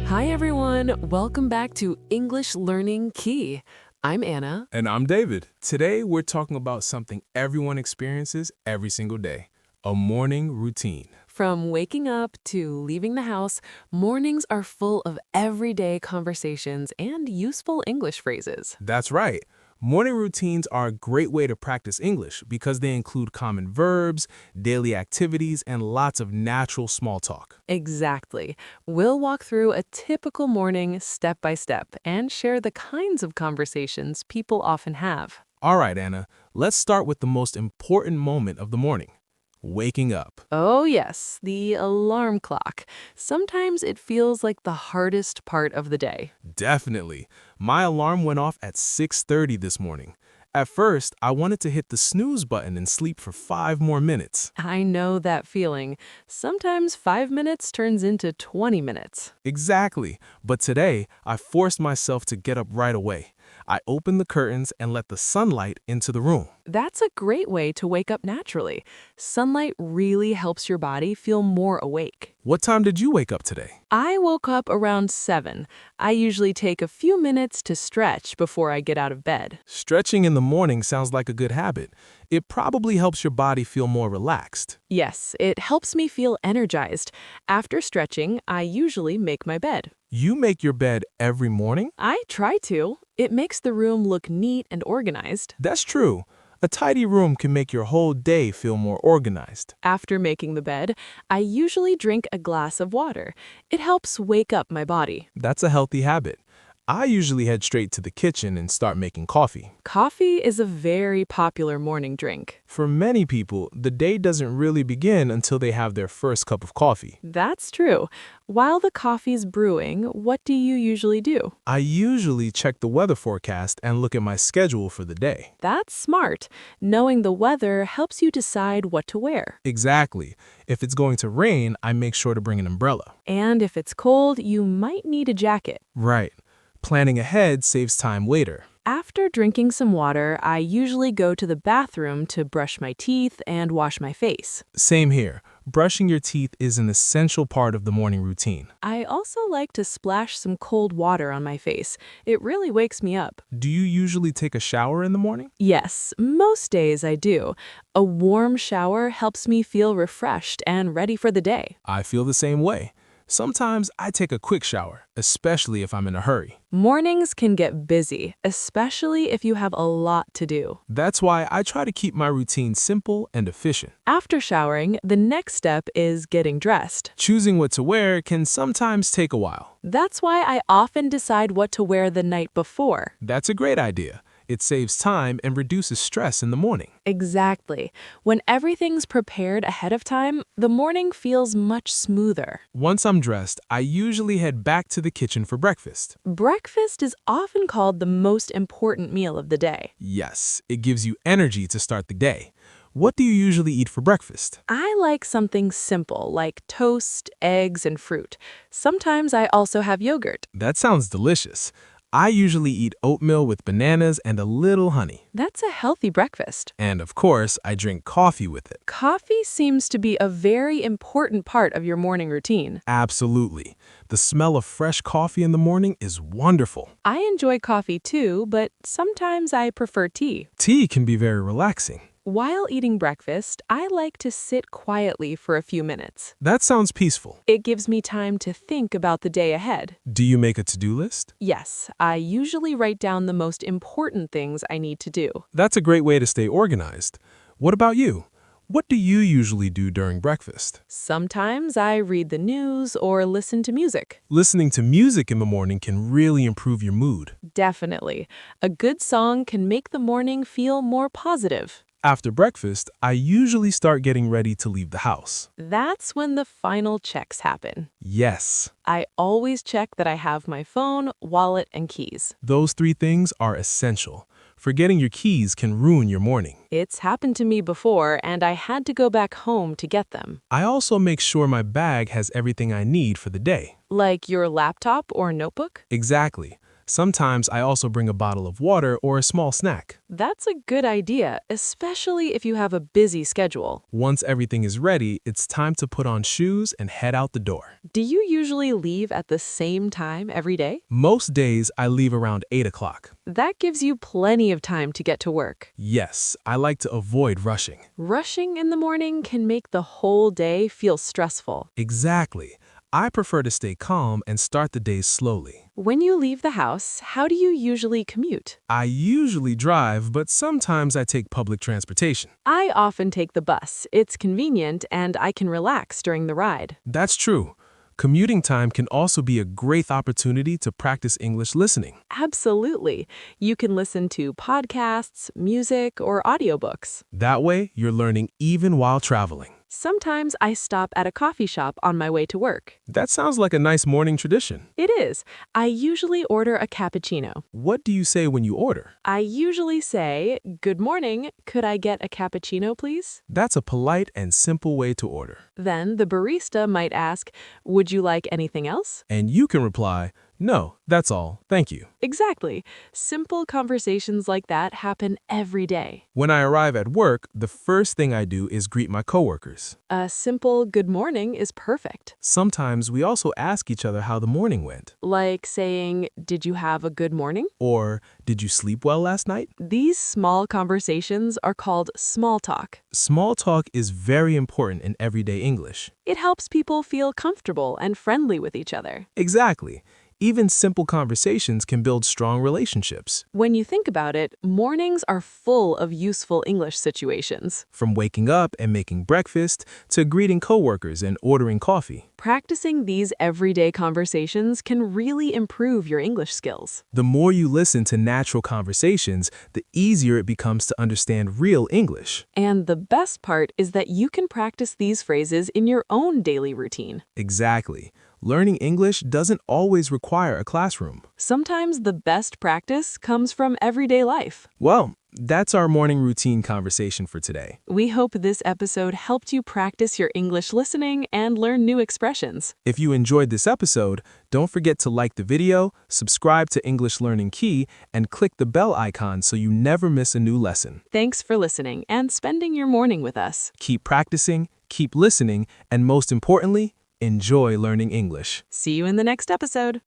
Hi everyone, welcome back to English Learning Key. I'm Anna. And I'm David. Today, we're talking about something everyone experiences every single day, a morning routine. From waking up to leaving the house, mornings are full of everyday conversations and useful English phrases. That's right. Morning routines are a great way to practice English because they include common verbs, daily activities, and lots of natural small talk. Exactly. We'll walk through a typical morning step by step and share the kinds of conversations people often have. All right, Anna, let's start with the most important moment of the morning, waking up. Oh, yes, the alarm clock. Sometimes it feels like the hardest part of the day. Definitely. My alarm went off at 6:30 this morning. At first, I wanted to hit the snooze button and sleep for 5 more minutes. I know that feeling. Sometimes 5 minutes turns into 20 minutes. Exactly. But today, I forced myself to get up right away. I opened the curtains and let the sunlight into the room. That's a great way to wake up naturally. Sunlight really helps your body feel more awake. What time did you wake up today? I woke up around 7. I usually take a few minutes to stretch before I get out of bed. Stretching in the morning sounds like a good habit. It probably helps your body feel more relaxed. Yes, it helps me feel energized. After stretching, I usually make my bed. You make your bed every morning? I try to. It makes the room look neat and organized. That's true. A tidy room can make your whole day feel more organized. After making the bed, I usually drink a glass of water. It helps wake up my body. That's a healthy habit. I usually head straight to the kitchen and start making coffee. Coffee is a very popular morning drink. For many people, the day doesn't really begin until they have their first cup of coffee. That's true. While the coffee's brewing, what do you usually do? I usually check the weather forecast and look at my schedule for the day. That's smart. Knowing the weather helps you decide what to wear. Exactly. If it's going to rain, I make sure to bring an umbrella. And if it's cold, you might need a jacket. Right. Planning ahead saves time later. After drinking some water, I usually go to the bathroom to brush my teeth and wash my face. Same here. Brushing your teeth is an essential part of the morning routine. I also like to splash some cold water on my face. It really wakes me up. Do you usually take a shower in the morning? Yes, most days I do. A warm shower helps me feel refreshed and ready for the day. I feel the same way. Sometimes I take a quick shower, especially if I'm in a hurry. Mornings can get busy, especially if you have a lot to do. That's why I try to keep my routine simple and efficient. After showering, the next step is getting dressed. Choosing what to wear can sometimes take a while. That's why I often decide what to wear the night before. That's a great idea. It saves time and reduces stress in the morning. Exactly. When everything's prepared ahead of time, the morning feels much smoother. Once I'm dressed, I usually head back to the kitchen for breakfast. Breakfast is often called the most important meal of the day. Yes, it gives you energy to start the day. What do you usually eat for breakfast? I like something simple like toast, eggs, and fruit. Sometimes I also have yogurt. That sounds delicious. I usually eat oatmeal with bananas and a little honey. That's a healthy breakfast. And of course, I drink coffee with it. Coffee seems to be a very important part of your morning routine. Absolutely. The smell of fresh coffee in the morning is wonderful. I enjoy coffee too, but sometimes I prefer tea. Tea can be very relaxing. While eating breakfast, I like to sit quietly for a few minutes. That sounds peaceful. It gives me time to think about the day ahead. Do you make a to-do list? Yes, I usually write down the most important things I need to do. That's a great way to stay organized. What about you? What do you usually do during breakfast? Sometimes I read the news or listen to music. Listening to music in the morning can really improve your mood. Definitely. A good song can make the morning feel more positive. After breakfast, I usually start getting ready to leave the house. That's when the final checks happen. Yes, I always check that I have my phone, wallet, and keys. those three things are essential. Forgetting your keys can ruin your morning. It's happened to me before, and I had to go back home to get them. I also make sure my bag has everything I need for the day. Like your laptop or notebook? Exactly. Sometimes I also bring a bottle of water or a small snack. That's a good idea, especially if you have a busy schedule. Once everything is ready, it's time to put on shoes and head out the door. Do you usually leave at the same time every day? Most days, I leave around 8 o'clock. That gives you plenty of time to get to work. Yes, I like to avoid rushing. Rushing in the morning can make the whole day feel stressful. Exactly. I prefer to stay calm and start the day slowly. When you leave the house, how do you usually commute? I usually drive, but sometimes I take public transportation. I often take the bus. It's convenient and I can relax during the ride. That's true. Commuting time can also be a great opportunity to practice English listening. Absolutely. You can listen to podcasts, music, or audiobooks. That way, you're learning even while traveling. Sometimes I stop at a coffee shop on my way to work. That sounds like a nice morning tradition. It is. I usually order a cappuccino. What do you say when you order? I usually say, "Good morning, could I get a cappuccino, please?" That's a polite and simple way to order. Then the barista might ask, "Would you like anything else?" And you can reply, "No, that's all, thank you." Exactly. Simple conversations like that happen every day. When I arrive at work, the first thing I do is greet my coworkers. A simple good morning is perfect. Sometimes we also ask each other how the morning went. Like saying, "Did you have a good morning?" Or, "Did you sleep well last night?" These small conversations are called small talk. Small talk is very important in everyday English. It helps people feel comfortable and friendly with each other. Exactly. Even simple conversations can build strong relationships. When you think about it, mornings are full of useful English situations. From waking up and making breakfast to greeting coworkers and ordering coffee. Practicing these everyday conversations can really improve your English skills. The more you listen to natural conversations, the easier it becomes to understand real English. And the best part is that you can practice these phrases in your own daily routine. Exactly. Learning English doesn't always require a classroom. Sometimes the best practice comes from everyday life. Well, that's our morning routine conversation for today. We hope this episode helped you practice your English listening and learn new expressions. If you enjoyed this episode, don't forget to like the video, subscribe to English Learning Key, and click the bell icon so you never miss a new lesson. Thanks for listening and spending your morning with us. Keep practicing, keep listening, and most importantly, enjoy learning English. See you in the next episode.